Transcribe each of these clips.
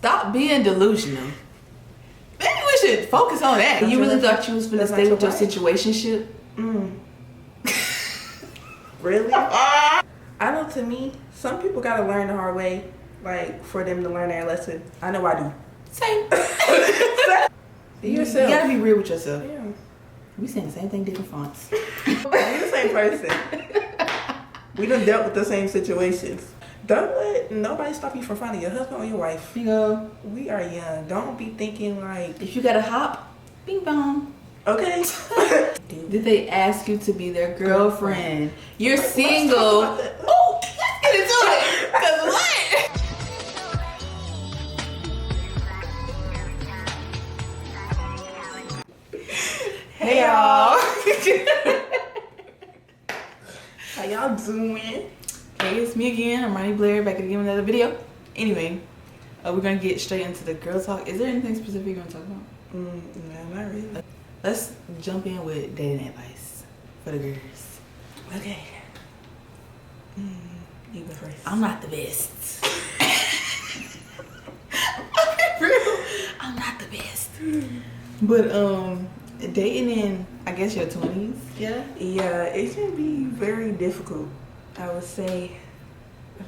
Stop being delusional. Maybe we should focus on that. You really thought you was gonna stay with your situationship? Really? I know, to me, some people gotta learn the hard way, like for them to learn their lesson. I know I do. Same. Be yourself. You gotta be real with yourself. Yeah. We saying the same thing, different fonts. We're the same person. We done dealt with the same situations. Don't let nobody stop you from finding your husband or your wife. You know, We are young. Don't be thinking like, if you got a hop, bing bong. okay. Did they ask you to be their girlfriend? You're single. Oh, Let's get into it. Cause what? Hey y'all. how y'all doing? Hey, it's me again. I'm Ronnie Blair, back again with another video. Anyway, we're gonna get straight into the girl talk. Is there anything specific you want to talk about? No, not really. Let's jump in with dating advice for the girls. Okay. You go first. I'm not the best. I'm not the best. But dating in, I guess, your 20s, yeah? Yeah, it can be very difficult, I would say.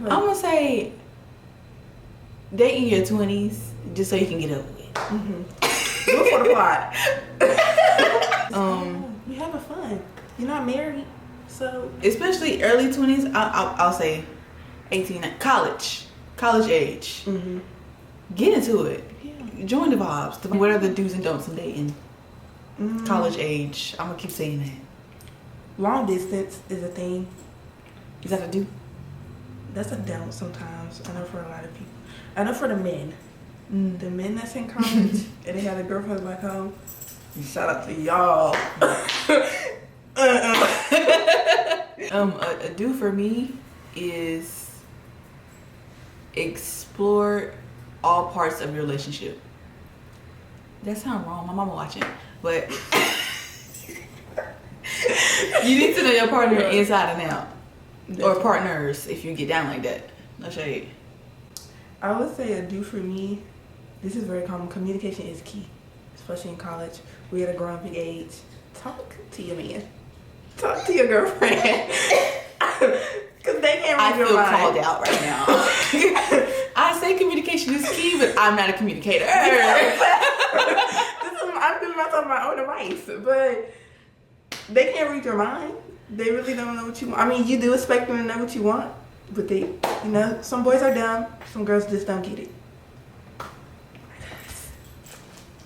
I'm gonna say dating your 20s just so you can get over it. Do it for the plot. You're having fun. You're not married, so. Especially early 20s, I'll say 18, college age. Get into it. Yeah. Join the vibes. What are the do's and don'ts in dating? College age. I'm gonna keep saying that. Long distance is a thing. Is that a do? That's a don't sometimes. I know for a lot of people. I know for the men. The men that's in college and they have a girlfriend back home. Shout out to y'all. A do for me is explore all parts of your relationship. That sounds wrong. My mama watching, but you need to know your partner inside and out, or partners if you get down like that. No shade. I would say a do for me. This is very common. Communication is key, especially in college. We at a growing big age. Talk to your man. Talk to your girlfriend. Because they can't read your mind. I feel called out right now. I say communication is key, but I'm not a communicator. I'm doing myself my own advice, but they can't read your mind. They really don't know what you want. I mean, you do expect them to know what you want, but they, you know, some boys are dumb. Some girls just don't get it.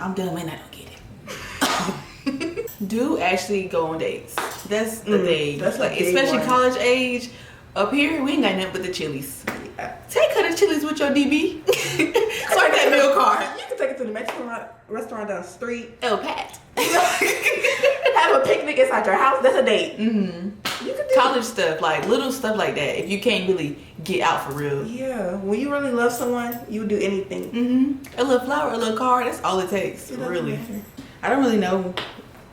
I'm dumb and I don't get it. Do actually go on dates. That's the thing. That's like, a especially one. college age. Up here, we ain't got nothing but the Chili's. Take her to Chili's with your DB. Swipe that meal card. You can take it to the Mexican restaurant down the street. El Pat. Have a picnic inside your house. That's a date. You can do College stuff, like little stuff like that. If you can't really get out for real. Yeah, when you really love someone, you would do anything. A little flower, a little card. That's all it takes. It doesn't Really. matter. I don't really know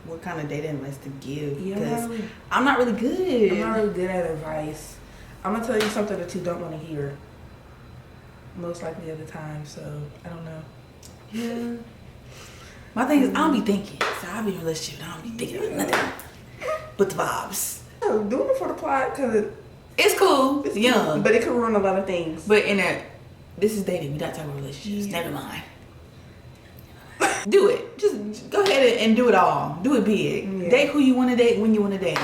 what kind of dating advice to give Yeah, because I'm not really good. I'm not really good at advice. I'm gonna tell you something that you don't want to hear. Most likely at the time, so I don't know. Yeah. My thing is, I don't be thinking. So I'll be in a relationship and I don't be thinking about nothing but the vibes. So doing it for the plot because It's cool. It's young. but it could ruin a lot of things. But this is dating. We're not talking about relationships. Never mind. Do it. Just go ahead and do it all. Do it big. Yeah. Date who you want to date when you want to date.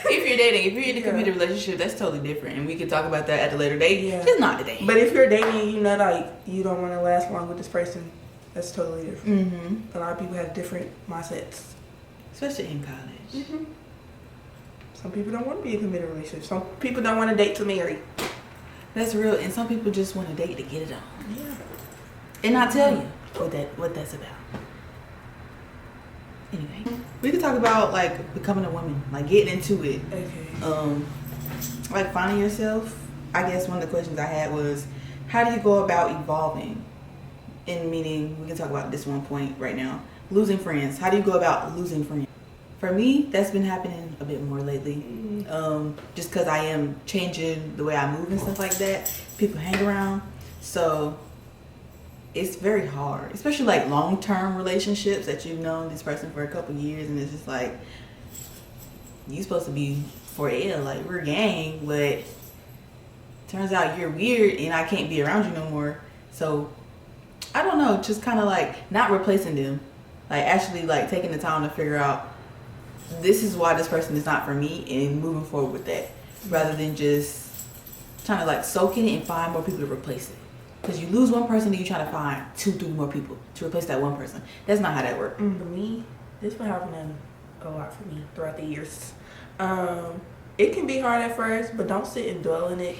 If you're dating, if you're in a committed relationship, that's totally different. And we can talk about that at a later date. Yeah. Just not today. But if you're dating, you know, like you don't want to last long with this person, that's totally different. A lot of people have different mindsets. Especially in college. Some people don't want to be in a committed relationship. Some people don't want to date to marry. That's real. And some people just want to date to get it on. Yeah. And I'll tell you what that's about. Anyway, we could talk about like becoming a woman, like getting into it. Okay. Like finding yourself. I guess one of the questions I had was, how do you go about evolving? In meaning, we can talk about this one point right now. Losing friends. How do you go about losing friends? For me, that's been happening a bit more lately. Just because I am changing the way I move and stuff like that. People hang around. So it's very hard, especially like long-term relationships that you've known this person for a couple years, and it's just like you supposed to be forever, like we're a gang, but turns out you're weird and I can't be around you no more. So I don't know, just kind of like not replacing them, like actually like taking the time to figure out this is why this person is not for me and moving forward with that, rather than just trying to like soak in it and find more people to replace it. Because you lose one person and you try to find 2-3 more people to replace that one person. That's not how that works. For me, this been happening a lot for me throughout the years. It can be hard at first, but don't sit and dwell in it,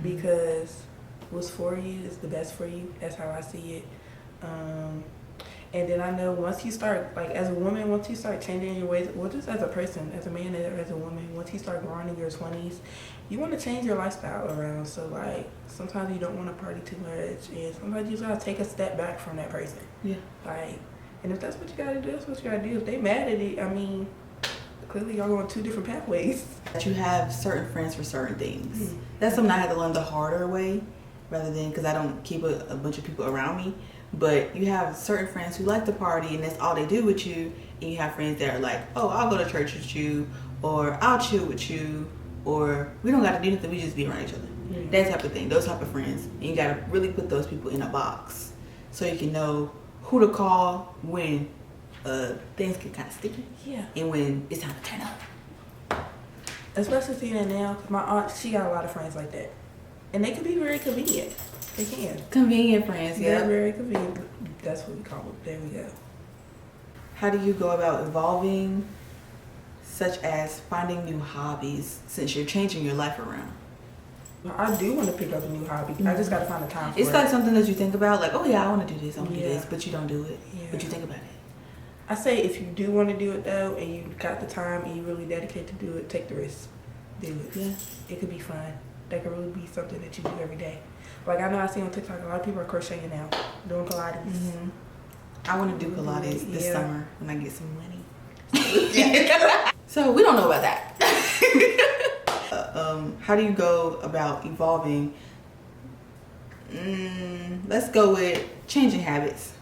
because what's for you is the best for you. That's how I see it. And then I know once you start, like as a woman, once you start changing your ways, well, just as a person, as a man or as a woman, once you start growing in your 20s, you want to change your lifestyle around. So like sometimes you don't want to party too much, and sometimes you just gotta take a step back from that person. Yeah. Like, and if that's what you gotta do, that's what you gotta do. If they mad at it, I mean, clearly y'all going 2 different pathways. That you have certain friends for certain things. That's something I had to learn the harder way, rather than because I don't keep a bunch of people around me. But you have certain friends who like to party and that's all they do with you, and you have friends that are like, oh, I'll go to church with you, or I'll chill with you, or we don't got to do anything, we just be around each other. That type of thing, those type of friends. And you got to really put those people in a box so you can know who to call when things get kind of sticky. Yeah. And when it's time to turn up. Especially seeing that now, 'cause my aunt, she got a lot of friends like that. And they can be very convenient. They can. Convenient friends, yeah. They're very convenient. That's what we call it. There we go. How do you go about evolving, such as finding new hobbies, since you're changing your life around? I do want to pick up a new hobby. I just got to find the time for It's it. like something that you think about, like, oh yeah, I want to do this, I want to do Yeah. this, but you don't do it. Yeah. But you think about it. I say if you do want to do it though, and you got the time and you really dedicate to do it, take the risk. Do it. Yeah. It could be fun. That could really be something that you do every day. Like I know I see on TikTok a lot of people are crocheting now, doing Pilates. I want to do Pilates this Yeah. summer when I get some money. So we don't know about that. How do you go about evolving? Let's go with changing habits.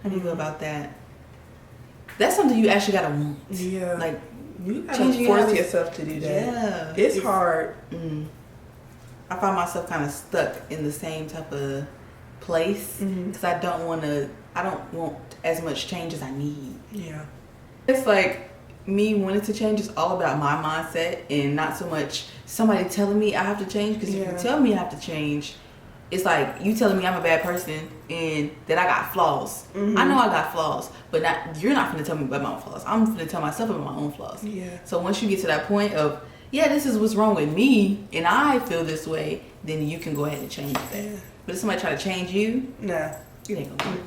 How do you go about that? That's something you actually gotta want. Yeah. Like you gotta changing force habits. yourself to do that. Yeah, It's hard. I find myself kind of stuck in the same type of place because I don't want as much change as I need. Yeah. It's like me wanting to change is all about my mindset and not so much somebody telling me I have to change, because if you tell me I have to change, it's like you telling me I'm a bad person and that I got flaws. I know I got flaws, but you're not going to tell me about my own flaws. I'm going to tell myself about my own flaws. Yeah. So once you get to that point of, yeah, this is what's wrong with me and I feel this way, then you can go ahead and change that. Yeah. But if somebody try to change you, Nah. you ain't going to do it.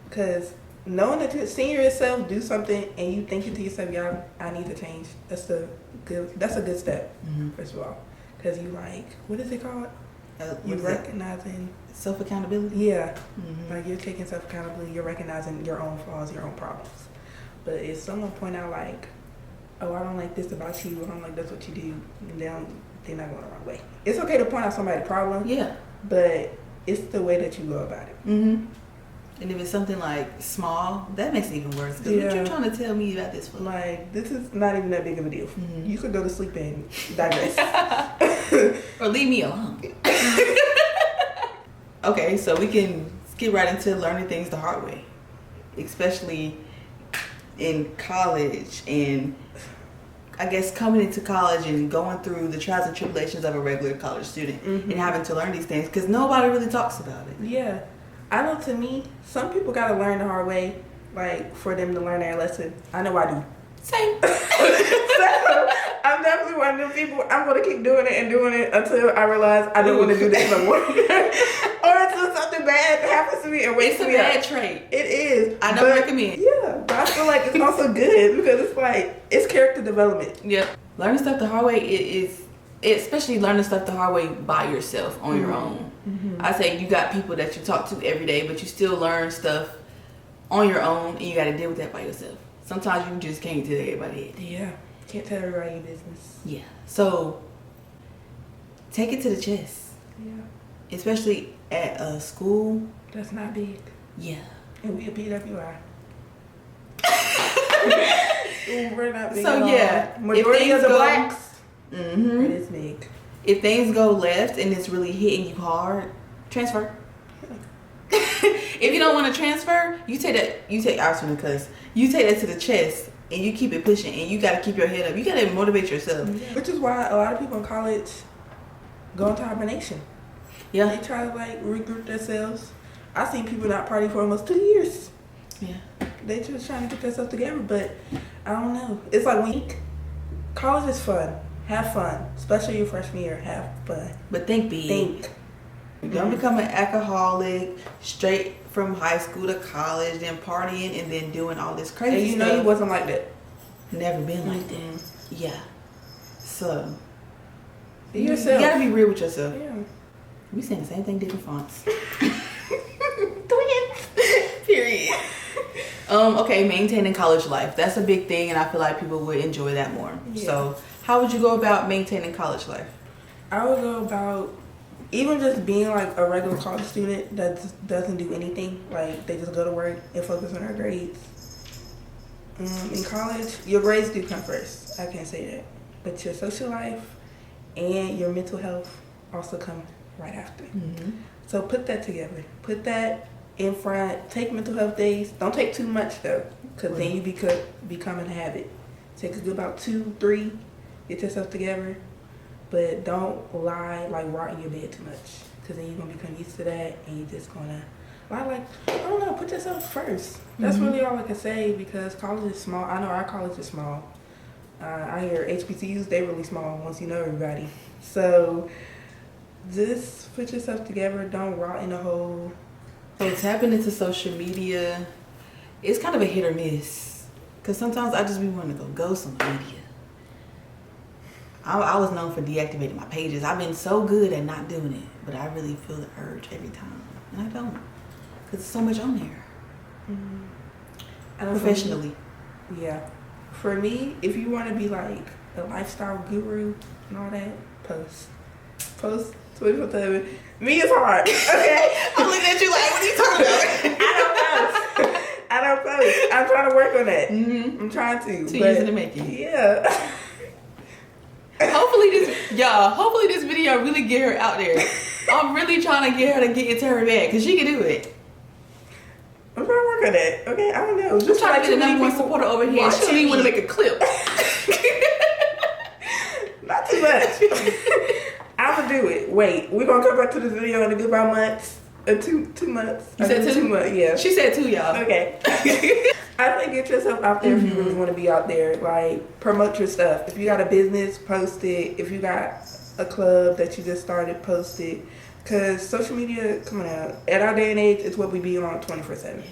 Because knowing that you're seeing yourself do something and you thinking to yourself, "Yeah, I need to change." That's a good step. First of all, because you like, what is it called? You recognizing self-accountability. Yeah, like you're taking self-accountability. You're recognizing your own flaws, your own problems. But if someone point out like, "Oh, I don't like this about you. I don't like that's what you do," they're not going the wrong way. It's okay to point out somebody's problem. Yeah. But it's the way that you go about it. And if it's something like small, that makes it even worse. Because what you trying to tell me about this for? Like, this is not even that big of a deal. You could go to sleep and digress. Or leave me alone. Okay, so we can skip right into learning things the hard way. Especially in college, and I guess coming into college and going through the trials and tribulations of a regular college student and having to learn these things because nobody really talks about it. Yeah. I know, to me, some people got to learn the hard way, like, for them to learn their lesson. I know I do. Same. So, I'm definitely one of them people. I'm going to keep doing it until I realize I don't want to do this no more. Or until something bad happens to me and wakes me up. It's a bad trait. It is. I don't recommend. Yeah, but I feel like it's also good because it's like, it's character development. Yep. Learning stuff the hard way especially learning stuff the hard way by yourself on your own. I say you got people that you talk to every day, but you still learn stuff on your own, and you got to deal with that by yourself. Sometimes you just can't tell everybody. Yeah, can't tell everybody your business. Yeah. So take it to the chest. Yeah. Especially at school That's not big. Yeah. And we a PWI. We're not big So at all. yeah, Majority of the blacks. Mm-hmm. It is big. If things go left and it's really hitting you hard, transfer. If you don't want to transfer, you take that to the chest and you keep it pushing, and you got to keep your head up. You got to motivate yourself. Which is why a lot of people in college go into hibernation. Yeah. They try to like regroup themselves. I've seen people not party for almost 2 years. Yeah. They just trying to get themselves together, but I don't know. It's like when college is fun. Have fun, especially your freshman year. Have fun. But think big. Think. Don't become an alcoholic straight from high school to college, then partying and then doing all this crazy And you stuff. know you wasn't like that. Never been like that. Yeah. So Be you yourself. gotta be real with yourself. Yeah. We saying the same thing, different fonts. Twins. Period. Okay, maintaining college life. That's a big thing, and I feel like people would enjoy that more. Yeah. So how would you go about maintaining college life? I would go about even just being like a regular college student that doesn't do anything. Like they just go to work and focus on their grades. In college, your grades do come first. I can't say that, but your social life and your mental health also come right after. Mm-hmm. So put that together. Put that in front. Take mental health days. Don't take too much though, because then you become a habit. Take a good about 2, 3. Get yourself together, but don't lie like rot in your bed too much, because then you're gonna become used to that, and you're just gonna lie like, I don't know. Put yourself first. That's really all I can say, because college is small. I know our college is small. I hear HBCUs, they really small once you know everybody. So just put yourself together. Don't rot in a hole. So tapping into social media, it's kind of a hit or miss. Because sometimes I just be wanting to go ghost on the media. I was known for deactivating my pages. I've been so good at not doing it, but I really feel the urge every time. And I don't. Because there's so much on there. Professionally. Yeah. For me, if you want to be like a lifestyle guru and all that, post 24/7. Me is hard. Okay. I'm looking at you like, what are you talking about? I don't post. I'm trying to work on that. Mm-hmm. I'm trying to. 2 years in the making. Yeah. Hopefully this video really get her out there. I'm really trying to get her to get into her bag, because she can do it. I'm trying to work on that. Okay, I don't know. I'm trying to get the number one supporter over here. And she don't even want to make a clip. Not too much. I'm gonna do it. Wait, we're gonna come back to this video in a good about months. 2 months. You said 2 months, yeah. She said 2, y'all. Okay. I think get yourself out there if you really want to be out there. Like, promote your stuff. If you got a business, post it. If you got a club that you just started, post it. Because social media, come on out. At our day and age, it's what we be on 24/7. Yeah.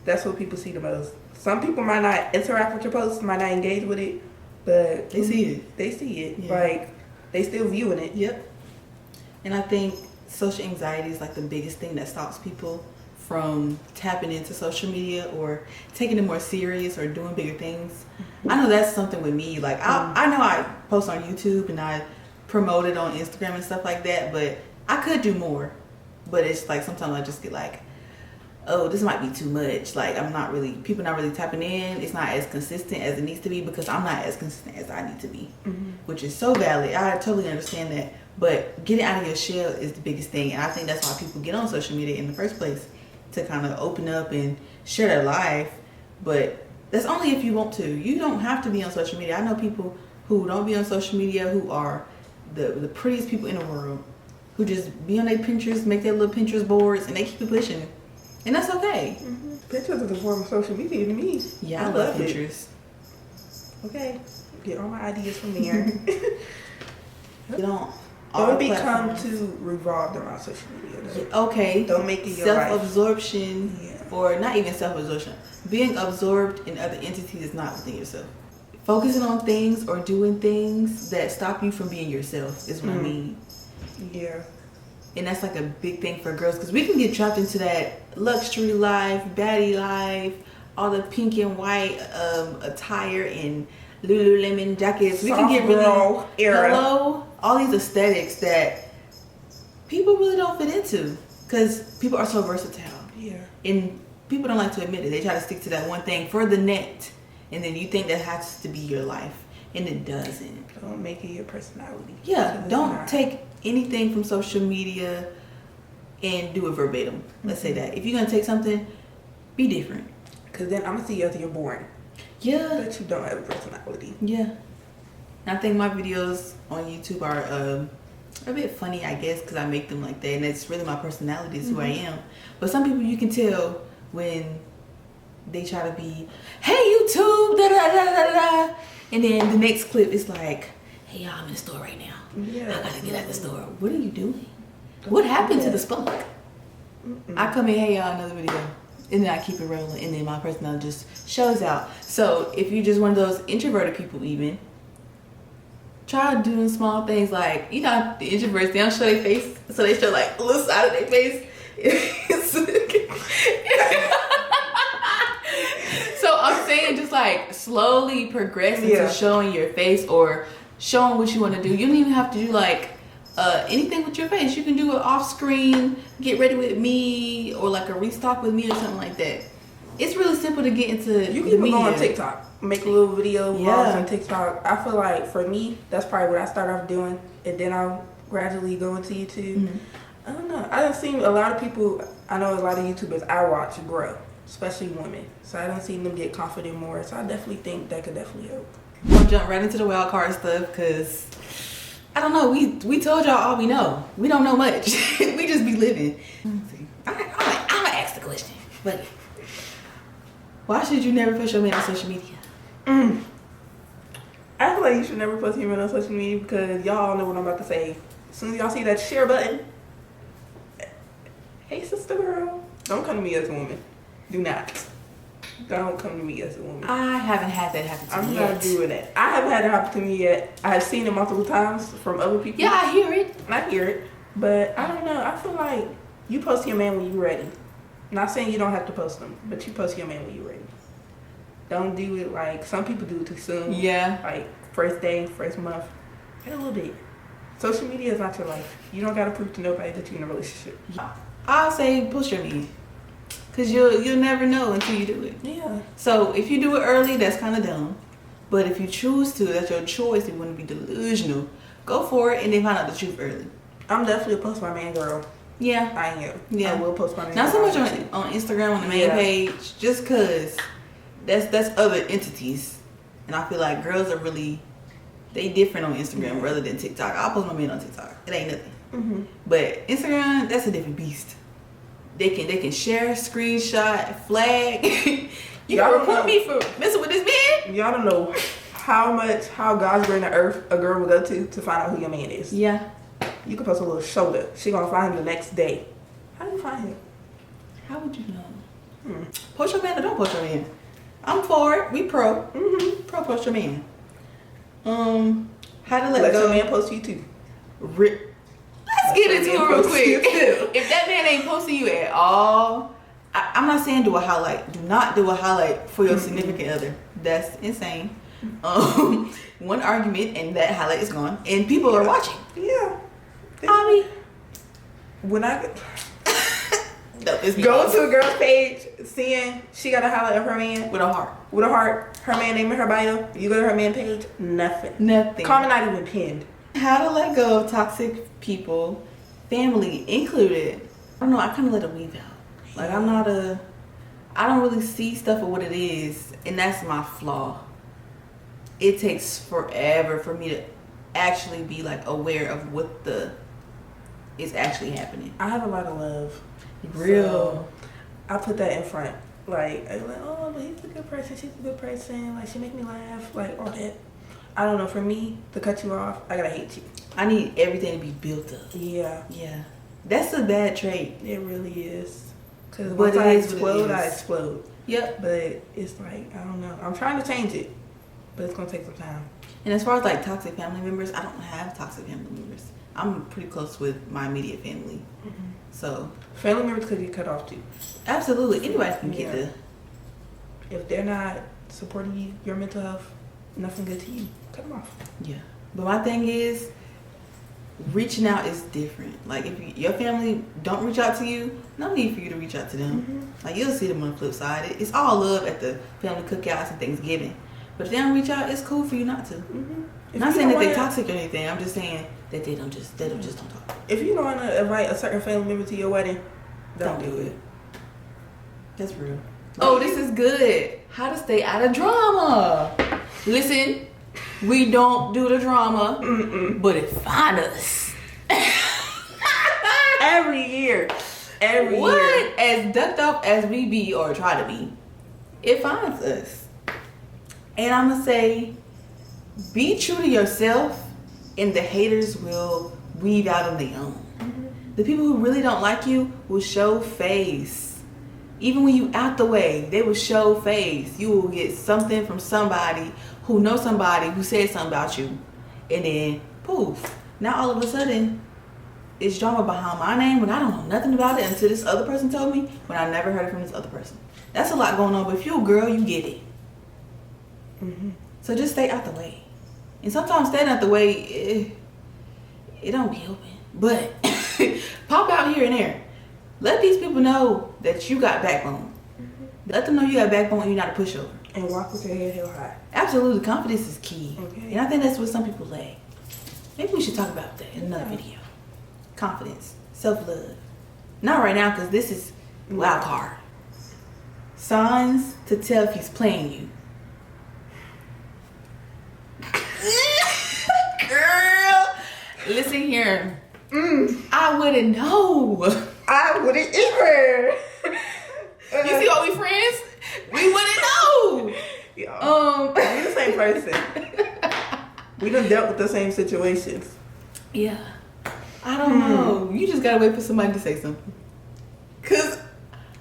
That's what people see the most. Some people might not interact with your posts, might not engage with it, but They see it. They see it. Yeah. Like, they still viewing it. Yep. And I think social anxiety is like the biggest thing that stops people from tapping into social media or taking it more serious or doing bigger things. I know that's something with me. Like I know I post on YouTube and I promote it on Instagram and stuff like that, but I could do more. But it's like sometimes I just get like, oh, this might be too much. Like people not really tapping in. It's not as consistent as it needs to be, because I'm not as consistent as I need to be, which is so valid. I totally understand that. But getting out of your shell is the biggest thing. And I think that's why people get on social media in the first place, to kind of open up and share their life. But that's only if you want to. You don't have to be on social media. I know people who don't be on social media who are the prettiest people in the world, who just be on their Pinterest, make their little Pinterest boards, and they keep it pushing. And that's okay. Pinterest is a form of social media to me. Yeah, I love it. Pinterest. Okay. Get all my ideas from there. All Don't become platforms. too revolved around social media, though. Okay. Don't make it your life. Self-absorption, Yeah. or not even self-absorption. Being absorbed in other entities is not within yourself. Focusing on things or doing things that stop you from being yourself is what I mean. Yeah. And that's like a big thing for girls, because we can get trapped into that luxury life, baddie life, all the pink and white attire and Lululemon jackets. We can get really all these aesthetics that people really don't fit into, because people are so versatile. Yeah. And people don't like to admit it. They try to stick to that one thing for the net, and then you think that has to be your life, and it doesn't. Don't make it your personality. Yeah, don't take anything from social media and do it verbatim. Let's say that. If you're gonna take something, be different. Because then I'm gonna see you after you're boring. Yeah. But you don't have a personality. Yeah. And I think my videos on YouTube are a bit funny, I guess, because I make them like that, and it's really my personality, is who I am. But some people, you can tell when they try to be, hey YouTube, da da da da da, and then the next clip is like, hey y'all, I'm in the store right now. Yeah. I gotta get out the store. What are you doing? What happened to the spunk? I come in, hey y'all, another video, and then I keep it rolling, and then my personality just shows out. So if you're just one of those introverted people, even try doing small things like, you know, the introverts, they don't show their face, so they show like a little side of their face. So I'm saying, just like slowly progress into showing your face or showing what you want to do. You don't even have to do like anything with your face. You can do it off screen, get ready with me, or like a restock with me or something like that. It's really simple to get into. You can even go on TikTok, make a little video vlogs on TikTok. I feel like for me, that's probably what I start off doing, and then I'll gradually go into YouTube. I don't know. I done seen a lot of people. I know a lot of YouTubers I watch grow, especially women. So I done seen them get confident more. So I definitely think that could definitely help. We'll jump right into the wild card stuff because I don't know. We told y'all all we know. We don't know much. We just be living. I'm gonna ask the question, but why should you never post your man on social media? I feel like you should never post your man on social media because y'all know what I'm about to say. As soon as y'all see that share button, hey sister girl, don't come to me as a woman. Do not. Don't come to me as a woman. I haven't had that happen to me I'm yet. not doing that. I haven't had it happen to me yet. I have seen it multiple times from other people. Yeah, I hear it. I hear it. But I don't know. I feel like you post your man when you're ready. Not saying you don't have to post them, but you post your man when you're ready. Don't do it like some people do it too soon. Yeah. Like first day, first month. Wait a little bit. Social media is not your life. You don't gotta prove to nobody that you're in a relationship. I'll say push your man, cause you'll never know until you do it. Yeah. So if you do it early, that's kind of dumb. But if you choose to, that's your choice. You want to be delusional, go for it, and then find out the truth early. I'm definitely a post my man girl. Yeah. I am. Yeah. I will post my man. Not so girl. much on Instagram on the main page, just cause that's other entities, and I feel like girls are really they different on Instagram rather than TikTok. I'll post my man on TikTok. It ain't nothing. But Instagram, that's a different beast. They can share, screenshot, flag. You Y'all can don't report know. me for messing with this man. Y'all don't know how God's green the earth a girl will go to find out who your man is. Yeah. You can post a little shoulder. She gonna find him the next day. How do you find him? How would you know? Post your man or don't post your man. I'm for it. We pro. Pro post your man. How to let your go. man post you too. Let's get into it real quick. If that man ain't posting you at all, I'm not saying do a highlight. Do not do a highlight for your significant other. That's insane. One argument and that highlight is gone, and people are watching. Yeah. I When I mean, no, it's me. go to a girl's page, seeing she got a highlight of her man with a heart. with a heart, her man name in her bio, you go to her man page, nothing. Nothing. Comment not even pinned. How to let go of toxic people, family included. I don't know. I kind of let it weave out. Like I don't really see stuff for what it is, and that's my flaw. It takes forever for me to actually be like aware of what is actually happening. I have a lot of love. Real. So I put that in front. Like, I'm like, oh, but he's a good person. She's a good person. Like, she make me laugh. Like, all that. I don't know. For me, to cut you off, I gotta hate you. I need everything to be built up. Yeah. Yeah. That's a bad trait. It really is. Because But once it I is what it explode, I is. explode. Yep. But it's like, I don't know. I'm trying to change it. But it's gonna take some time. And as far as like toxic family members, I don't have toxic family members. I'm pretty close with my immediate family. So Family members could get cut off too. absolutely, anybody can get Yeah. the. If they're not supporting you, your mental health, nothing good to you. Cut them off. Yeah. But my thing is, reaching out is different. Like if your family don't reach out to you, no need for you to reach out to them. Mm-hmm. Like you'll see them on the flip side. It's all love at the family cookouts and Thanksgiving. But if they don't reach out, it's cool for you not to. Mm-hmm. I'm not saying that they're toxic or anything. I'm just saying that they don't just don't talk. If you don't want to invite a certain family member to your wedding, Don't do it. That's real. Oh, this is good. How to stay out of drama. Listen, we don't do the drama, but it find us. Every year. What? As ducked off as we be or try to be, it finds us. And I'm going to say, be true to yourself and the haters will weed out on their own. The people who really don't like you will show face. Even when you out the way, they will show face. You will get something from somebody who knows somebody who said something about you. And then, poof. Now all of a sudden, it's drama behind my name when I don't know nothing about it until this other person told me when I never heard it from this other person. That's a lot going on. But if you're a girl, you get it. Mm-hmm. So just stay out the way. And sometimes staying out the way, it don't be helping. But pop out here and there. Let these people know that you got backbone. Mm-hmm. Let them know you got backbone and you're not a pushover. And walk with your head held high. Absolutely. Confidence is key. Okay. And I think that's what some people lack. Maybe we should talk about that in another video. Confidence. Self-love. Not right now because this is wild card. Signs to tell if he's playing you. Girl, listen here. I wouldn't know. I wouldn't either. You see all we friends? We wouldn't know. We the same person. We done dealt with the same situations. Yeah. I don't know. You just gotta wait for somebody to say something.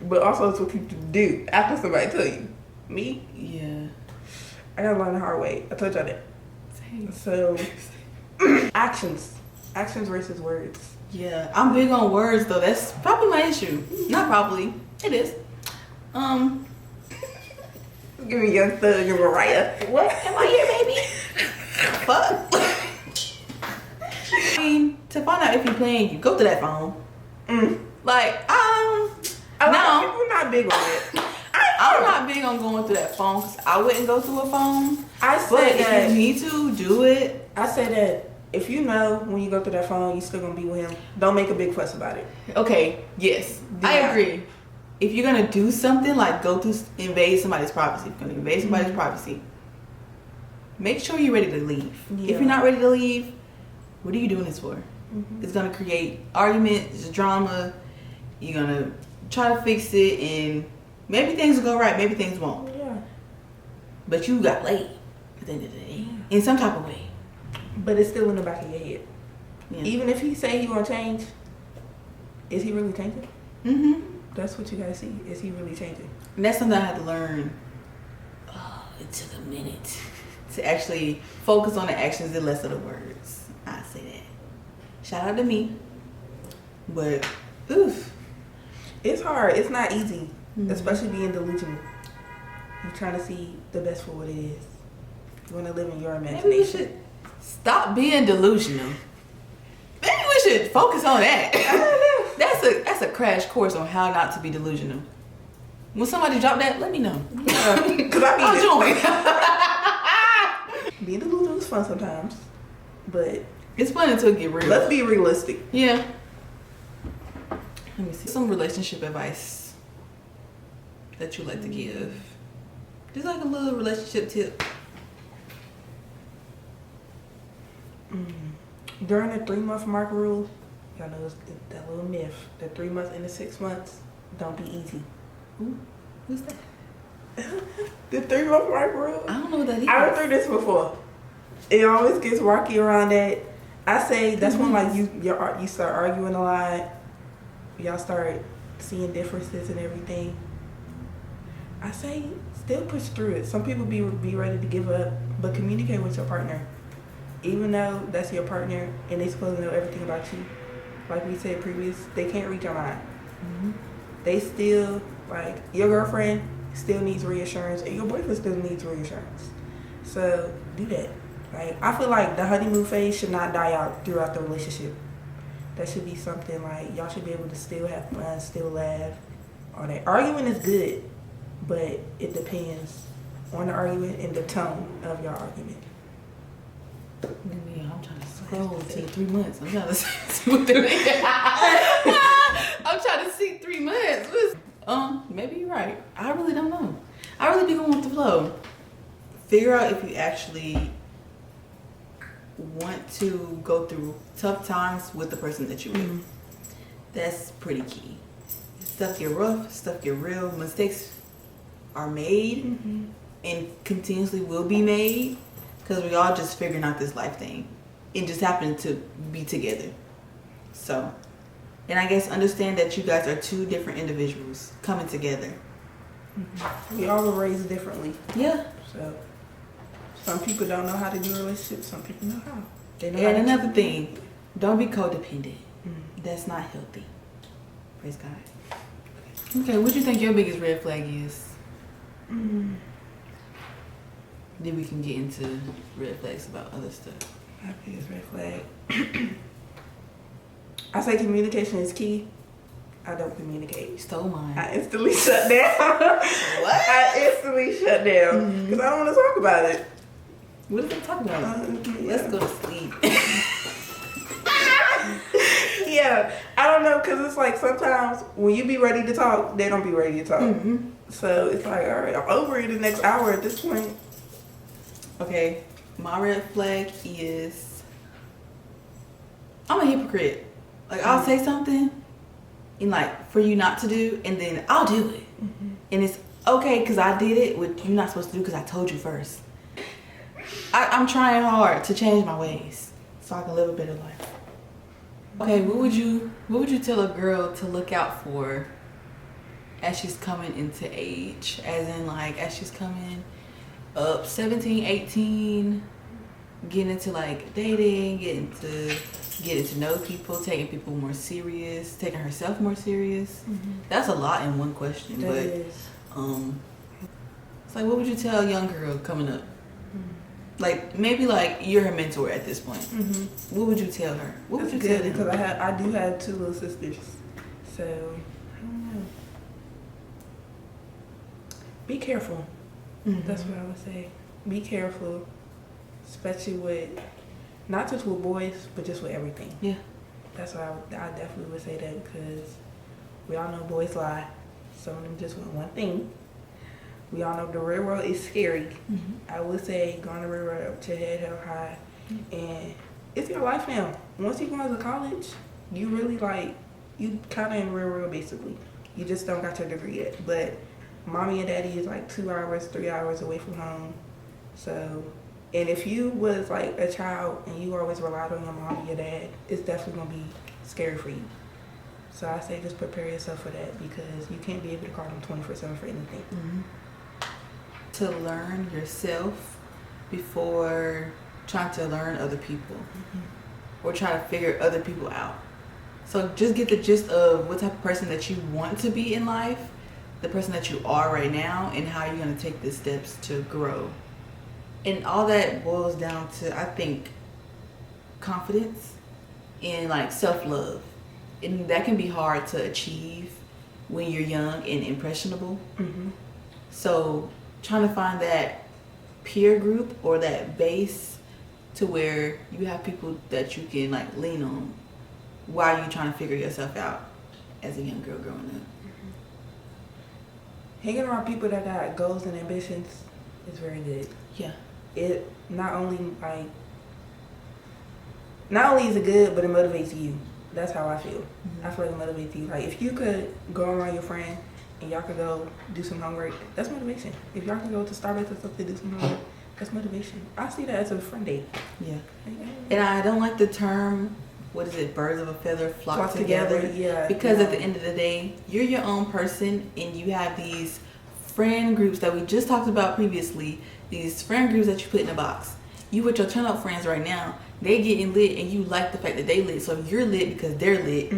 But also it's what people do after somebody tell you. Me? Yeah. I gotta learn the hard way. I told y'all that. Same. So actions. Actions versus words. Yeah. I'm big on words though. That's probably my issue. Not probably. It is. Give me Young Thug and Mariah. What? Am I here, baby? Fuck. I mean, to find out if he's playing you, go to that phone. Like, no. People not big on it. I'm not big on going through that phone because I wouldn't go through a phone. I But said that. if you need to, do it. I said that if you know when you go through that phone, you still gonna be with him. Don't make a big fuss about it. Okay, yes. Do I not. agree. If you're going to do something like invade somebody's privacy, if you're going to invade somebody's privacy, make sure you're ready to leave. Yeah. If you're not ready to leave, what are you doing this for? Mm-hmm. It's going to create arguments, drama. You're going to try to fix it, and maybe things will go right, maybe things won't. Yeah. But you got played at the end of the day, in some type of way. But it's still in the back of your head. Yeah. Even if he say he gonna change, is he really changing? Mm-hmm. That's what you gotta see. Is he really changing? And that's something I had to learn. Oh, it took a minute to actually focus on the actions and less of the words. I say that. Shout out to me. But, oof. It's hard. It's not easy, Mhm. especially being delusional. You're trying to see the best for what it is. You want to live in your imagination. Maybe we should stop being delusional. Maybe we should focus on that. That's a crash course on how not to be delusional. When somebody drop that, let me know. Because I'll join. Being delusional is fun sometimes, but It's fun until it get real. let's be realistic. Yeah. Let me see. Some relationship advice that you like to give. Just like a little relationship tip. During the 3-month mark rule, y'all know it's that little myth. The 3 months and the 6 months don't be easy. Who's that? The 3-month mark rule. I don't know what that is. I went through this before. It always gets rocky around that. I say that's when like you start arguing a lot. Y'all start seeing differences and everything. I say still push through it. Some people be ready to give up, but communicate with your partner. Even though that's your partner and they supposed to know everything about you. Like we said previous, they can't read your mind. Mm-hmm. They still, like, your girlfriend still needs reassurance and your boyfriend still needs reassurance. So do that. Like, I feel like the honeymoon phase should not die out throughout the relationship. That should be something like y'all should be able to still have fun, still laugh. All that arguing is good, but it depends on the argument and the tone of your argument. I'm trying to scroll to the 3 months. I'm trying to see what they're I'm trying to see 3 months. Maybe you're right. I really don't know. I really be going with the flow. Figure out if you actually want to go through tough times with the person that you're with. Mm-hmm. That's pretty key. Stuff get rough, stuff get real, mistakes are made and continuously will be made because we all just figuring out this life thing and just happen to be together. So, and I guess understand that you guys are two different individuals coming together. We all were raised differently. Yeah. So some people don't know how to do a relationship. Some people know how. They know and how another thing, don't be codependent. That's not healthy. Praise God. Okay, what do you think your biggest red flag is? Then we can get into red flags about other stuff. My biggest red flag. I say communication is key. I don't communicate. You stole mine. I instantly shut down. What? I instantly shut down because I don't want to talk about it. What are they talking about? Let's go to sleep. Yeah, I don't know because it's like sometimes when you be ready to talk, they don't be ready to talk. So it's like, all right, I'm over it the next hour at this point. Okay, my red flag is I'm a hypocrite. Like I'll say something and like for you not to do, and then I'll do it, and it's okay because I did it. What you're not supposed to do because I told you first. I'm trying hard to change my ways so I can live a better life. Okay, what would you tell a girl to look out for as she's coming into age? As in like as she's coming up 17, 18, getting into like dating, getting to know people, taking people more serious, taking herself more serious. That's a lot in one question. That but is. It's like what would you tell a young girl coming up? Like maybe like you're her mentor at this point. What would you tell her? What would you tell them? Because I do have two little sisters, so I don't know. Be careful. That's what I would say. Be careful, especially with not just with boys, but just with everything. Yeah. That's why I definitely would say that because we all know boys lie. Some of them just want one thing. We all know the real world is scary. I would say go on the real world, up to your head held high. And it's your life now. Once you go into college, you really you kind of in the real world basically. You just don't got your degree yet. But mommy and daddy is like 2 hours, 3 hours away from home. So, and if you was like a child and you always relied on your mom and your dad, it's definitely going to be scary for you. So I say just prepare yourself for that because you can't be able to call them 24/7 for anything. To learn yourself before trying to learn other people or trying to figure other people out. So just get the gist of what type of person that you want to be in life, the person that you are right now, and how you're going to take the steps to grow. And all that boils down to, I think, confidence and like self-love. And that can be hard to achieve when you're young and impressionable. So trying to find that peer group or that base to where you have people that you can like lean on while you're trying to figure yourself out as a young girl growing up. Hanging around people that got goals and ambitions is very good. Yeah. It not only is it good, but it motivates you. That's how I feel. I feel like it motivates you. Like if you could go around your friend and y'all could go do some homework, that's motivation. If y'all can go to Starbucks or something to do some homework, that's motivation. I see that as a friend date. Yeah. And I don't like the term, what is it, birds of a feather flock together. Yeah. Because at the end of the day, you're your own person and you have these friend groups that we just talked about previously, these friend groups that you put in a box. You with your turn up friends right now, they getting lit and you like the fact that they lit, so you're lit because they're lit.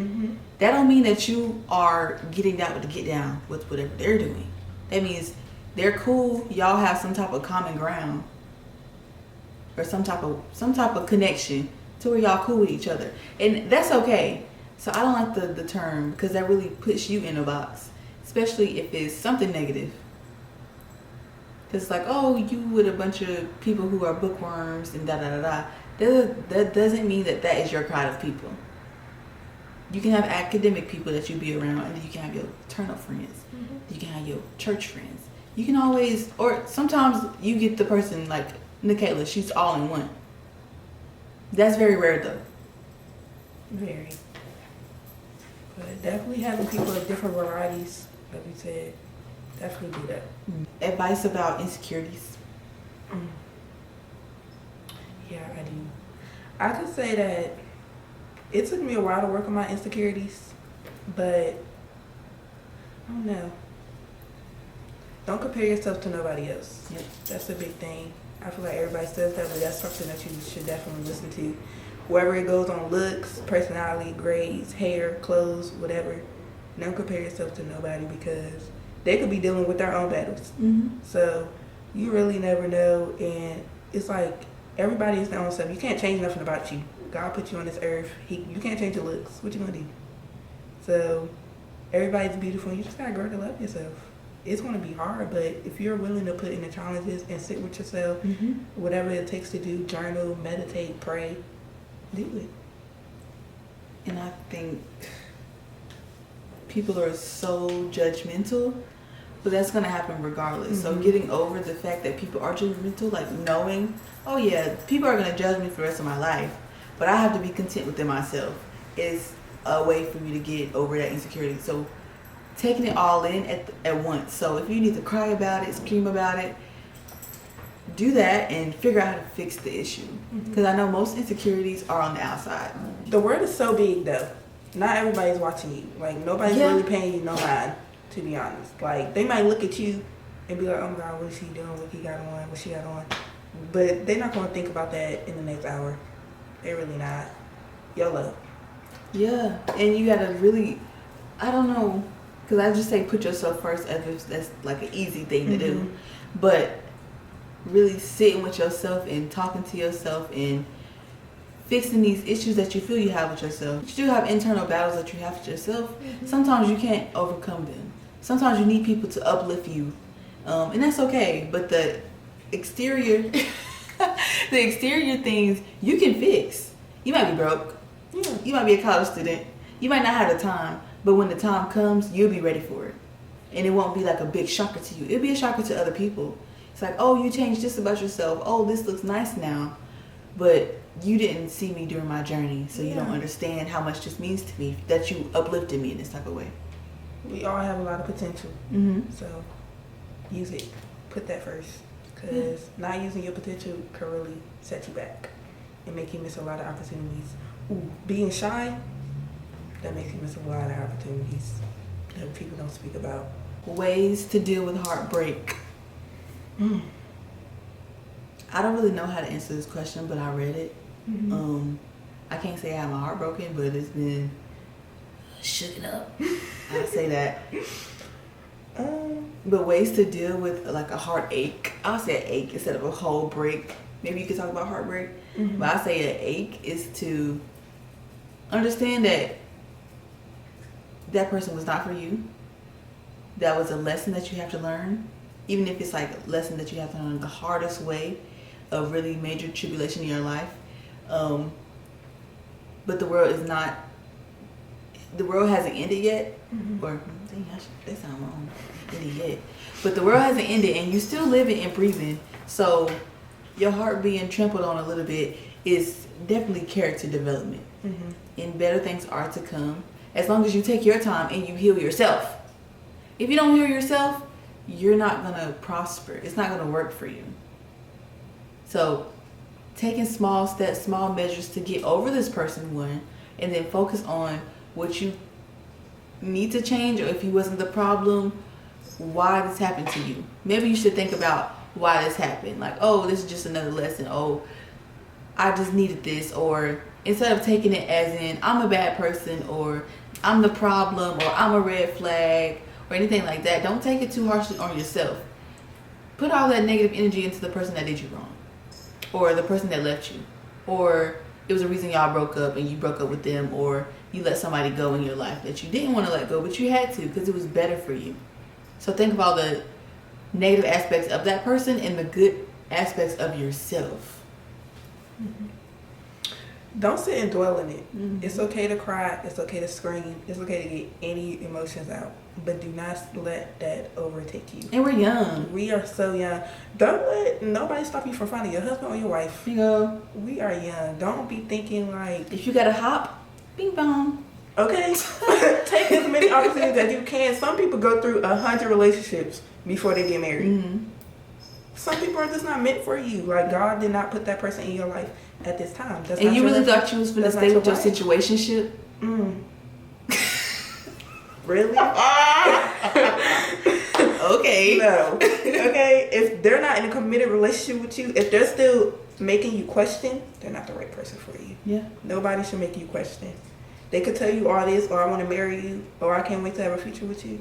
That don't mean that you are getting down with the get down with whatever they're doing. That means they're cool, y'all have some type of common ground. or some type of connection to where y'all cool with each other, and that's okay. So I don't like the term because that really puts you in a box, especially if it's something negative. Because it's like, oh, you with a bunch of people who are bookworms and da da da da. That doesn't mean that is your crowd of people. You can have academic people that you be around, and then you can have your turn up friends. You can have your church friends. You can always, or sometimes you get the person like Nikayla, she's all in one. That's very rare though. Very. But definitely having people of different varieties, like we said, definitely do that. Advice about insecurities. Yeah, I do. I could say that it took me a while to work on my insecurities, but I don't know. Don't compare yourself to nobody else. Yep. That's a big thing. I feel like everybody says that, but that's something that you should definitely listen to. Whether it goes on looks, personality, grades, hair, clothes, whatever, don't compare yourself to nobody because they could be dealing with their own battles. So you really never know, and it's like everybody is their own self. You can't change nothing about you. God put you on this earth. You can't change your looks. What you gonna do? So everybody's beautiful. You just gotta grow to love yourself. It's gonna be hard, but if you're willing to put in the challenges and sit with yourself, whatever it takes to do, journal, meditate, pray, do it. And I think people are so judgmental, but that's gonna happen regardless. So getting over the fact that people are judgmental, like knowing, oh yeah, people are gonna judge me for the rest of my life, but I have to be content within myself, is a way for me to get over that insecurity. So taking it all in at once. So if you need to cry about it, scream about it, do that and figure out how to fix the issue. Because I know most insecurities are on the outside. The world is so big though. Not everybody's watching you. Like nobody's really paying you no mind, to be honest. Like they might look at you and be like, oh my God, what is he doing? What he got on? What she got on? But they're not gonna think about that in the next hour. They're really not. YOLO. Yeah, and you gotta really, I don't know, because I just say put yourself first as if that's like an easy thing to do. But really sitting with yourself and talking to yourself and fixing these issues that you feel you have with yourself. You do have internal battles that you have with yourself. Sometimes you can't overcome them. Sometimes you need people to uplift you. And that's okay. But the exterior, the exterior things you can fix. You might be broke. Yeah. You might be a college student. You might not have the time. But when the time comes, you'll be ready for it. And it won't be like a big shocker to you. It'll be a shocker to other people. It's like, oh, you changed this about yourself. Oh, this looks nice now. But you didn't see me during my journey, so you don't understand how much this means to me, that you uplifted me in this type of way. We all have a lot of potential. So use it. Put that first. Because not using your potential can really set you back and make you miss a lot of opportunities. Being shy, that makes you miss a lot of opportunities that people don't speak about. Ways to deal with heartbreak. I don't really know how to answer this question, but I read it. I can't say I have my heart broken, but it's been shooken up. I say that. But ways to deal with like a heartache. I'll say an ache instead of a whole break. Maybe you could talk about heartbreak. But I say an ache is to understand that that person was not for you. That was a lesson that you have to learn. Even if it's like a lesson that you have to learn the hardest way of really major tribulation in your life. But the world hasn't ended yet. Or, dang, that sounds wrong. Ended yet. But the world hasn't ended and you still living and breathing. So your heart being trampled on a little bit is definitely character development. And better things are to come. As long as you take your time and you heal yourself. If you don't heal yourself, you're not going to prosper. It's not going to work for you. So taking small steps, small measures to get over this person, one, and then focus on what you need to change, or if he wasn't the problem, why this happened to you. Maybe you should think about why this happened. Like, oh, this is just another lesson. Oh, I just needed this. Or instead of taking it as in, I'm a bad person, or I'm the problem, or I'm a red flag, or anything like that, don't take it too harshly on yourself. Put all that negative energy into the person that did you wrong. or the person that left you, or it was a reason y'all broke up and you broke up with them, or you let somebody go in your life that you didn't want to let go, but you had to because it was better for you. So think of all the negative aspects of that person and the good aspects of yourself. Don't sit and dwell in it. Mm-hmm. It's okay to cry. It's okay to scream. It's okay to get any emotions out. But do not let that overtake you. And we're young. We are so young. Don't let nobody stop you from finding your husband or your wife. You know, We are young. Don't be thinking like, if you got a hop, bing bong. okay, take as many opportunities as you can. Some people go through 100 relationships before they get married. Mm-hmm. Some people are just not meant for you. Like, God did not put that person in your life at this time. That's And not you your really life. thought you was gonna That's stay not with your wife. situationship? Mm. Really? Okay. No. Okay? If they're not in a committed relationship with you, if they're still making you question, they're not the right person for you. Yeah. Nobody should make you question. They could tell you all this, or I want to marry you, or I can't wait to have a future with you.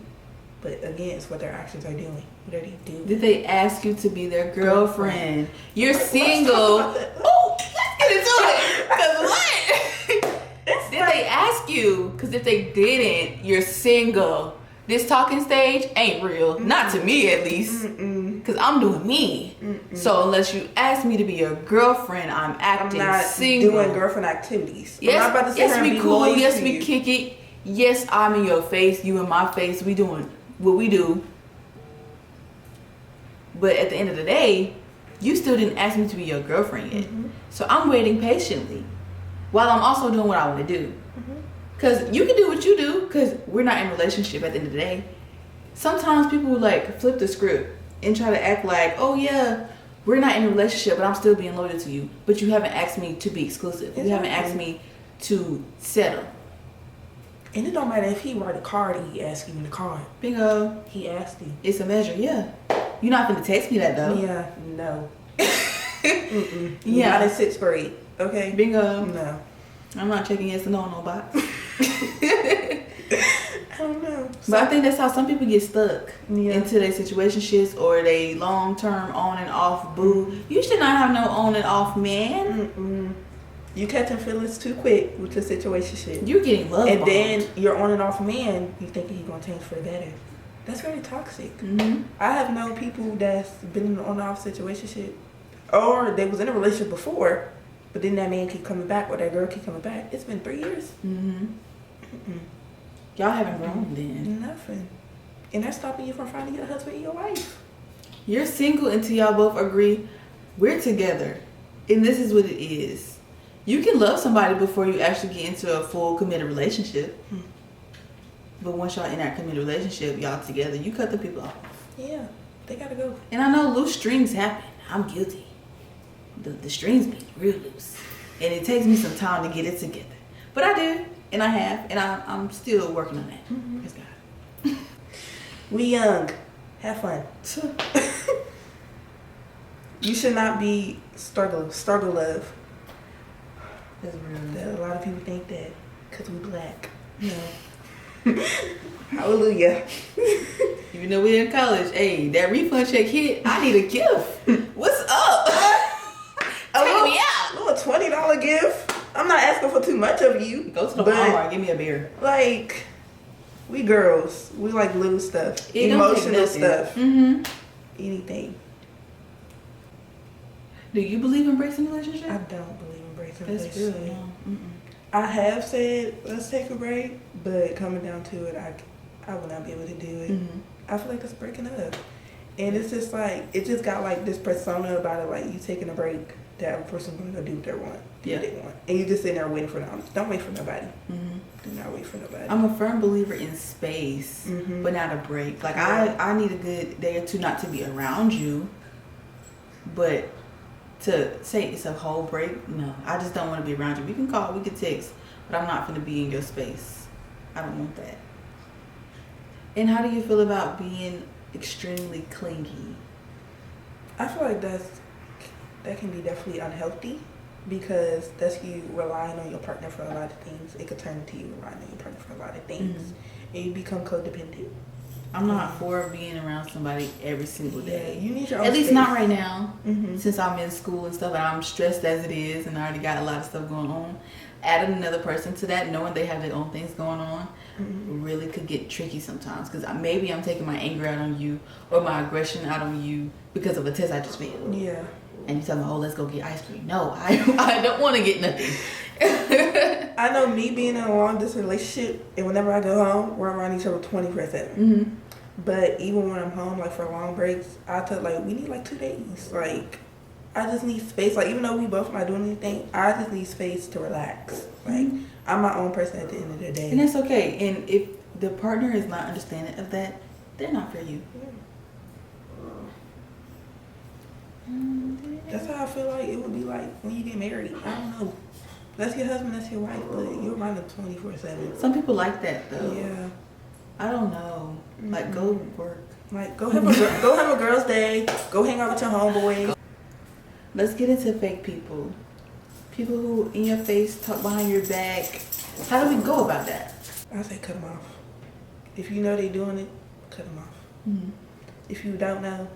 But again, it's what their actions are doing. What are they doing? Did they ask you to be their girlfriend? You're Let's single. talk about that. Oh, let's get into it. Cause what? Did they ask you? Cause if they didn't, you're single. This talking stage ain't real. Not to me, at least. Mm-mm. Cause I'm doing me. Mm-mm. So unless you ask me to be your girlfriend, I'm I'm acting not single. doing girlfriend activities. Yes, I'm not about to sit yes, here and we be cool. loyal Yes, to we you. kick it. Yes, I'm in your face. You in my face. We doing what we do. But at the end of the day, you still didn't ask me to be your girlfriend yet. Mhm. So I'm waiting patiently, while I'm also doing what I want to do. Cause you can do what you do. Cause we're not in a relationship at the end of the day. Sometimes people like flip the script and try to act like, oh yeah, we're not in a relationship, but I'm still being loyal to you. But you haven't asked me to be exclusive. You haven't asked me to settle. And it don't matter if he write a card and he asks you in the card. Bingo. He asked you. It's a measure, yeah. You're not gonna text me that though. Yeah, no. Mm-mm. Yeah. Not in 6th grade, okay? Bingo. No. I'm not checking yes or no on no box. I don't know. But I think that's how some people get stuck Yeah. into their situationships or they long term on and off boo. You should not have no on and off man. Mm-mm. You catching feelings too quick with your situation shit. You're getting love And bombed. then you're on and off man, you thinking he's gonna change for the better. That's very toxic. Mhm. I have known people that's been in an on and off situation, or they was in a relationship before, but then that man keep coming back or that girl keep coming back. It's been 3 years. Mhm. Mm-mm. Y'all haven't grown then. Nothing. And that's stopping you from finding your husband and your wife. You're single until y'all both agree we're together, and this is what it is. You can love somebody before you actually get into a full committed relationship. Hmm. But once y'all in that committed relationship, y'all together, you cut the people off. Yeah, they gotta go. And I know loose strings happen. I'm guilty. The strings be real loose. And it takes me some time to get it together. But I do, and I have, and I'm still working on that. Mhm. Praise God. We young. Have fun. You should not be struggle love. That's real. A lot of people think that because we black. No. Hallelujah. Even though we're in college, hey, that refund check hit, I need a gift. What's up? Take me out. A little $20 gift. I'm not asking for too much of you. Go to the but, Walmart, give me a beer. Like, we girls, we like little stuff, It don't take emotional nothing. stuff, Mm-hmm. anything. Do you believe in breaks in a relationship? I don't believe in breaks in That's relationship. good. No. Mm-mm. I have said let's take a break, but coming down to it, I will not be able to do it. Mhm. I feel like that's breaking up, and it's just like it just got like this persona about it, like you taking a break, that other person's gonna go do what they want, do what they want, and you just sitting there waiting for them. Don't wait for nobody. Mhm. Do not wait for nobody. I'm a firm believer in space, Mhm. but not a break. Like Right. I need a good day or two not to be around you, but to say it's a whole break, no. I just don't want to be around you. We can call, we can text, but I'm not going to be in your space. I don't want that. And how do you feel about being extremely clingy? I feel like that can be definitely unhealthy because that's you relying on your partner for a lot of things. It could turn into you relying on your partner for a lot of things, Mhm. and you become codependent. I'm not for being around somebody every single day. Yeah, you need your own At least space. not right now, Mm-hmm. since I'm in school and stuff, and I'm stressed as it is, and I already got a lot of stuff going on. Adding another person to that, knowing they have their own things going on, really could get tricky sometimes. Because maybe I'm taking my anger out on you or my aggression out on you because of a test I just failed. Yeah. And you tell me, oh, let's go get ice cream. No, I don't want to get nothing. I know me being in a long distance relationship, and whenever I go home, we're around each other 24/7. Mm-hmm. But even when I'm home, like for long breaks, I tell like we need like 2 days. Like I just need space. Like even though we both not doing anything, I just need space to relax. Like I'm my own person at the end of the day. And that's okay. And if the partner is not understanding of that, they're not for you. That's how I feel like it would be like when you get married. I don't know. That's your husband, that's your wife, but you're around them 24/7. Some people like that though. Yeah. I don't know. Like go work. Like go have a girls' day. Go hang out with your homeboy. Let's get into fake people. People who in your face talk behind your back. How do we go about that? I say cut them off. If you know they doing it, cut them off. Mm-hmm. If you don't know,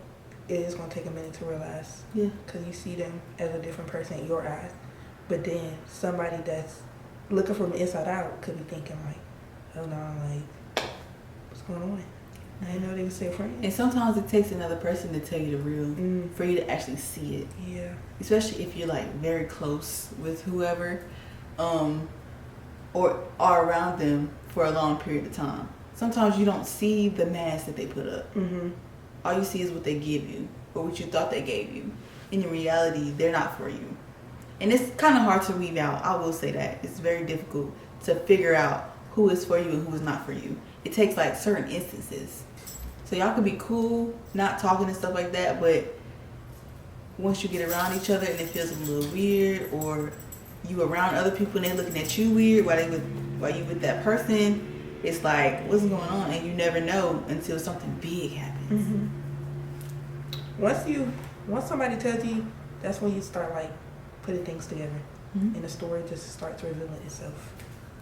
it is gonna take a minute to realize. Yeah. Because you see them as a different person in your eyes. But then somebody that's looking from the inside out could be thinking like, oh no, like, what's going on? I didn't know they were still friends. And sometimes it takes another person to tell you the real, for you to actually see it. Yeah. Especially if you're like very close with whoever, or are around them for a long period of time. Sometimes you don't see the mask that they put up. Mm-hmm. All you see is what they give you or what you thought they gave you. In reality, they're not for you. And it's kind of hard to weave out. I will say that. It's very difficult to figure out who is for you and who is not for you. It takes like certain instances. So y'all could be cool, not talking and stuff like that, but once you get around each other and it feels a little weird, or you around other people and they're looking at you weird while you with that person, it's like, what's going on? And you never know until something big happens. Once somebody tells you, that's when you start like putting things together. And the story just starts revealing itself.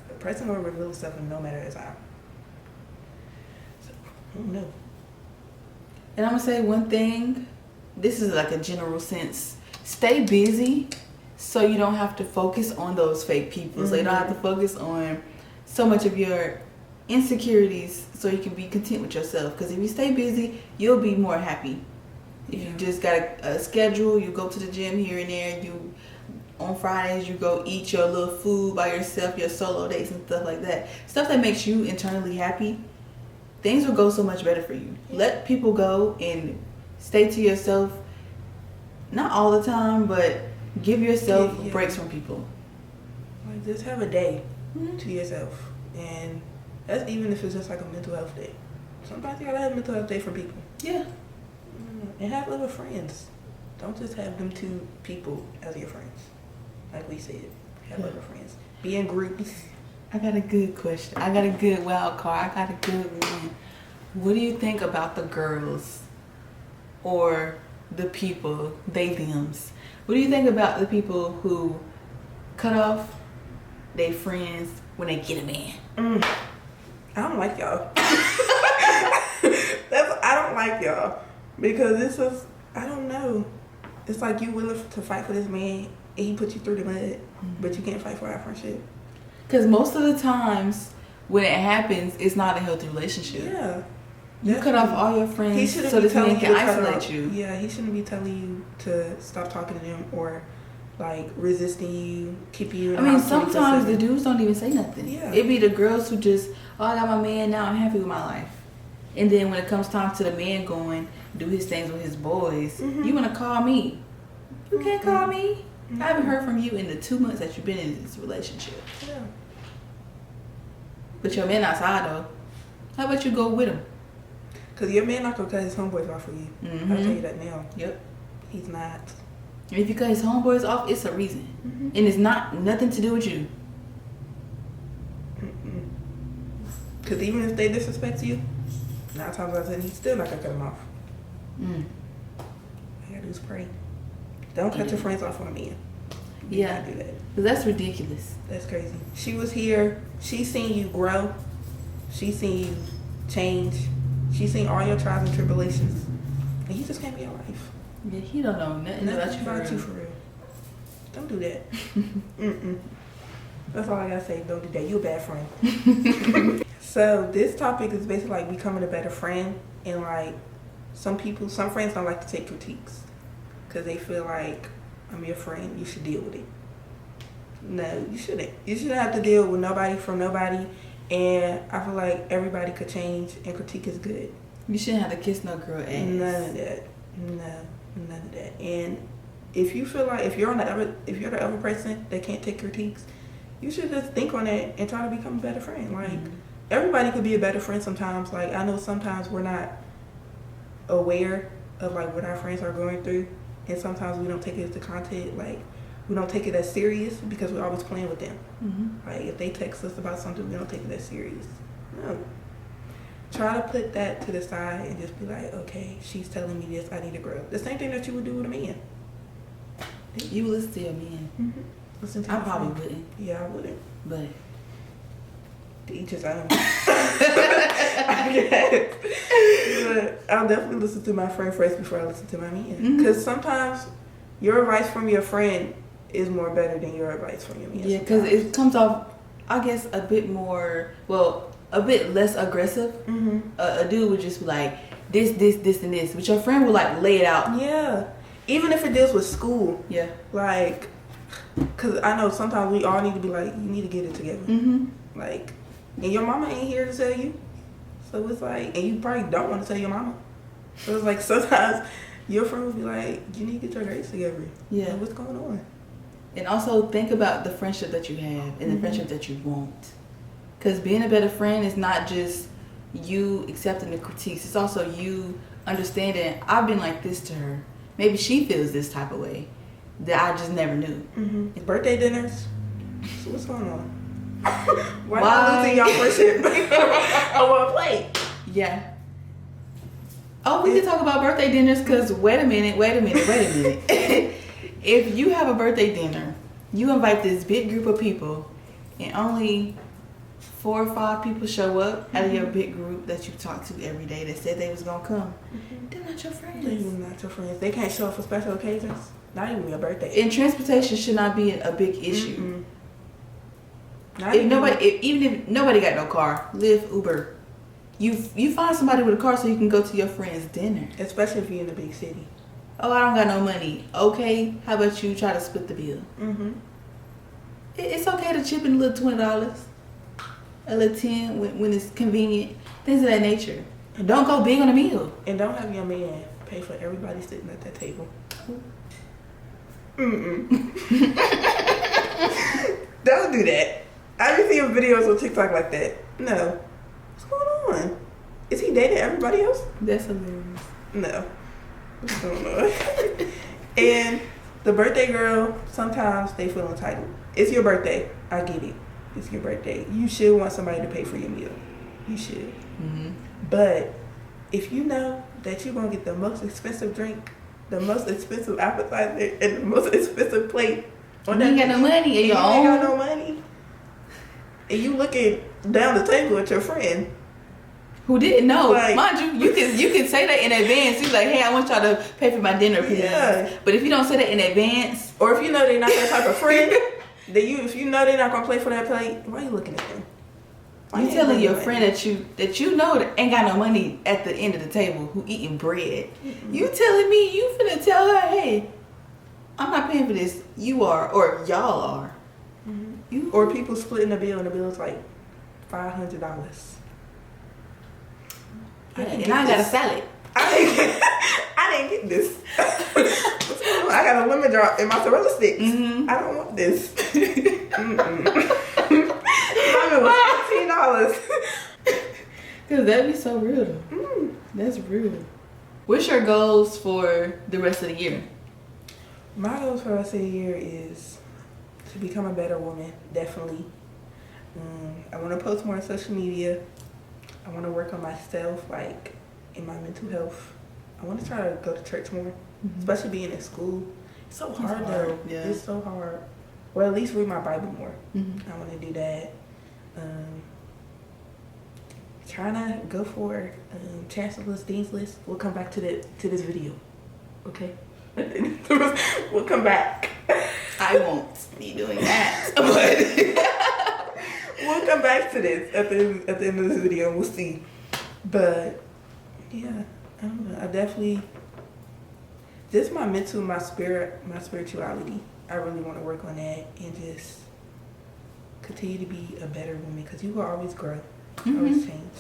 The person will reveal itself no matter his how. So, I don't know. And I'm gonna say one thing, this is like a general sense. Stay busy so you don't have to focus on those fake people. So you don't have to focus on so much of your insecurities, so you can be content with yourself. Because if you stay busy, you'll be more happy. If you just got a schedule, you go to the gym here and there, you on Fridays you go eat your little food by yourself, your solo dates and stuff like that. Stuff that makes you internally happy, things will go so much better for you. Let people go and stay to yourself. Not all the time, but give yourself breaks from people. Like just have a day to yourself. And that's even if it's just like a mental health day. Sometimes you gotta have a mental health day for people. Yeah. And have little friends. Don't just have them two people as your friends. Like we said, have little friends. Be in groups. I got a good question. I got a good wild card. I got a good one. What do you think about the girls or the people, they thems? What do you think about the people who cut off their friends when they get a man? I don't like y'all. I don't like y'all. Because this is, I don't know. It's like you willing to fight for this man and he put you through the mud, but you can't fight for our friendship. Because most of the times when it happens, it's not a healthy relationship. Yeah. You cut off all your friends so this man can isolate you. Yeah, he shouldn't be telling you to stop talking to them or like resisting you, keep you in I mean, sometimes the dudes don't even say nothing. Yeah. It be the girls who just, oh, I got my man now, I'm happy with my life. And then when it comes time to the man going, do his things with his boys, you want to call me. You can't call me. I haven't heard from you in the 2 months that you've been in this relationship. Yeah. But your man outside though. How about you go with him? Because your man not going to cut his homeboys off for you. I'll tell you that now. Yep. He's not. And if you cut his homeboys off, it's a reason. And it's not nothing to do with you. Because even if they disrespect you, 9 times out of 10, he's still not going to cut them off. All you got to do is pray. Don't cut your friends off on me. Yeah. Do that. Because that's ridiculous. That's crazy. She was here. She seen you grow. She seen you change. She's seen all your trials and tribulations, and you just can't be your wife. Yeah, he don't know nothing about you for real. Don't do that. Mm-mm. That's all I gotta say. Don't do that. You a bad friend. So this topic is basically like becoming a better friend, and like some friends don't like to take critiques because they feel like, I'm your friend, you should deal with it. No, you shouldn't. You shouldn't have to deal with nobody from nobody. And I feel like everybody could change, and critique is good. You shouldn't have to kiss no girl ass. None of that. No, none of that. And if you feel like if you're the other person that can't take critiques, you should just think on it and try to become a better friend. Like everybody could be a better friend sometimes. Like I know sometimes we're not aware of like what our friends are going through, and sometimes we don't take it as the content. Like we don't take it as serious because we're always playing with them. Like if they text us about something, we don't take it as serious. No. Try to put that to the side and just be like, okay, she's telling me this, I need to grow. The same thing that you would do with a man. You would listen to a man. Listen to I probably wouldn't. Yeah, I wouldn't. But to each his own. I guess. But I'll definitely listen to my friend first before I listen to my man. Because sometimes your advice from your friend is more better than your advice from your man. Yeah, because it comes off, I guess, a bit more, a bit less aggressive. A dude would just be like, this, and this. But your friend would like lay it out. Yeah. Even if it deals with school. Yeah. Like, because I know sometimes we all need to be like, you need to get it together. Like, and your mama ain't here to tell you. So it's like, and you probably don't want to tell your mama. So it's like sometimes your friend will be like, you need to get your grades together. Yeah. Like, what's going on? And also think about the friendship that you have and the friendship that you want. Because being a better friend is not just you accepting the critiques. It's also you understanding, I've been like this to her. Maybe she feels this type of way that I just never knew. Birthday dinners. So what's going on? Why not losing y'all friendship on one plate? Yeah. Oh, we can talk about birthday dinners because wait a minute. If you have a birthday dinner, you invite this big group of people and only 4 or 5 people show up out of your big group that you talk to every day that said they was going to come. They're not your friends. They're not your friends. They can't show up for special occasions. Not even your birthday. And transportation should not be a big issue. Even if nobody got no car, Lyft, Uber. You find somebody with a car so you can go to your friend's dinner. Especially if you're in a big city. Oh, I don't got no money. Okay, how about you try to split the bill? It's okay to chip in a little $20, a little 10 when it's convenient. Things of that nature. Don't go big on a meal. And don't have your man pay for everybody sitting at that table. Don't do that. I've been seeing videos on TikTok like that. No. What's going on? Is he dating everybody else? That's hilarious. No. What's going on? And the birthday girl, sometimes they feel entitled. It's your birthday. I get it. It's your birthday. You should want somebody to pay for your meal. You should. But if you know that you're going to get the most expensive drink, the most expensive appetizer, and the most expensive plate, you ain't got no money in your own. You ain't got no money. And you looking down the table at your friend who didn't know. Like, mind you can say that in advance. You're like, hey, I want y'all to pay for my dinner, please. Yeah. But if you don't say that in advance, or if you know they're not that type of friend, if you know they're not gonna play for that plate, why are you looking at them? You telling your friend that you know that ain't got no money at the end of the table who eating bread. You telling me you finna tell her, hey, I'm not paying for this. You are, or y'all are. Or people splitting the bill and the bill is like $500. And I got a salad. I didn't get this. I got a lemon drop in mozzarella sticks. I don't want this. Mine was $15. Cause that'd be so real though. That's real. What's your goals for the rest of the year? My goals for the rest of the year is to become a better woman, definitely. I want to post more on social media. I want to work on myself, like in my mental health. I want to try to go to church more, especially being in school. It's so hard though. Yeah. It's so hard. Well, at least read my Bible more. I want to do that. trying to go for Chancellor's Dean's List. We'll come back to this video. Okay? We'll come back. I won't be doing that, but We'll come back to this at the end of this video and we'll see. But yeah, I don't know. I definitely just my mental, my spirit, my spirituality. I really want to work on that and just continue to be a better woman because you will always grow, always change.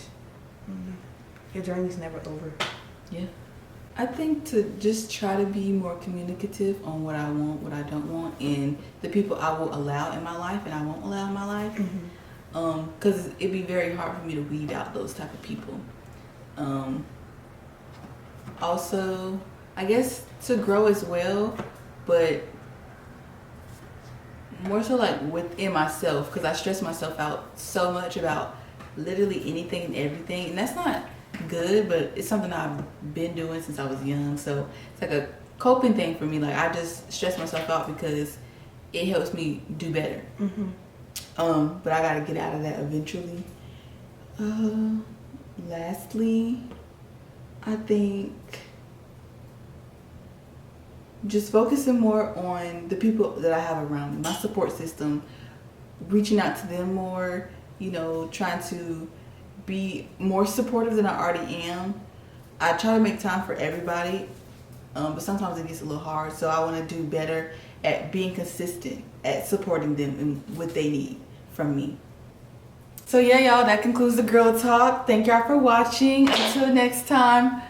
Your journey's never over. yeah. I think to just try to be more communicative on what I want, what I don't want, and the people I will allow in my life and I won't allow in my life. Because it'd be very hard for me to weed out those type of people. Also, I guess to grow as well, but more so like within myself, because I stress myself out so much about literally anything and everything, and that's not good, but it's something I've been doing since I was young. So it's like a coping thing for me. Like I just stress myself out because it helps me do better. But I gotta get out of that eventually. Lastly, I think just focusing more on the people that I have around me, my support system, reaching out to them more, trying to be more supportive than I already am. I try to make time for everybody, but sometimes it gets a little hard, so I want to do better at being consistent, at supporting them and what they need from me. So yeah, y'all, that concludes the Girl Talk. Thank y'all for watching. Until next time.